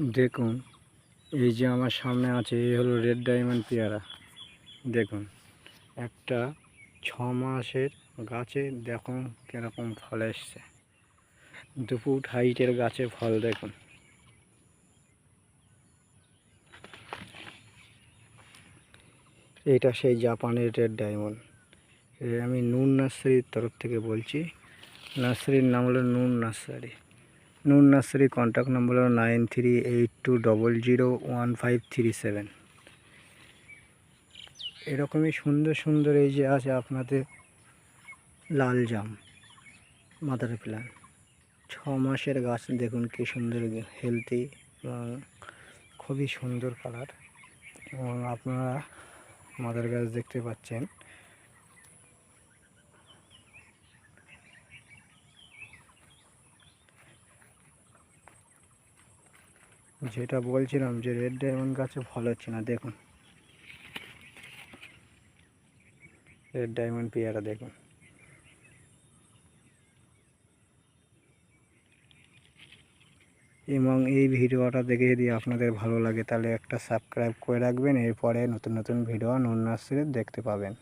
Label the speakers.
Speaker 1: দেখুন, এই যে আমার সামনে আছে এই হলো রেড ডায়মন্ড পেয়ারা। দেখুন, একটা 6 মাসের গাছে দেখুন কীরকম ফল এসছে। 2 ফুট হাইটের গাছে ফল দেখুন। এটা সেই জাপানের রেড ডায়মন্ড। আমি নুন নার্সারির তরফ থেকে বলছি। নার্সারির নাম হলো নুন নার্সারি। নুন নার্সারি কন্ট্যাক্ট নম্বর হলো 9382001537। এরকমই সুন্দর সুন্দর এই যে আছে আপনাদের লাল জাম মাদার প্ল্যান্ট। 6 মাসের গাছ দেখুন কি সুন্দর হেলদি এবং খুবই সুন্দর কালার। এবং আপনারা মাদার গাছ দেখতে পাচ্ছেন। যেটা বলছিলাম যে রেড ডায়মন্ড গাছে ফল হচ্ছে না, দেখুন রেড ডায়মন্ড পেয়ারা দেখুন। এবং এই ভিডিওটা দেখে যদি আপনাদের ভালো লাগে তাহলে একটা সাবস্ক্রাইব করে রাখবেন। এরপরে নতুন নতুন ভিডিও নুন নার্সারির দেখতে পাবেন।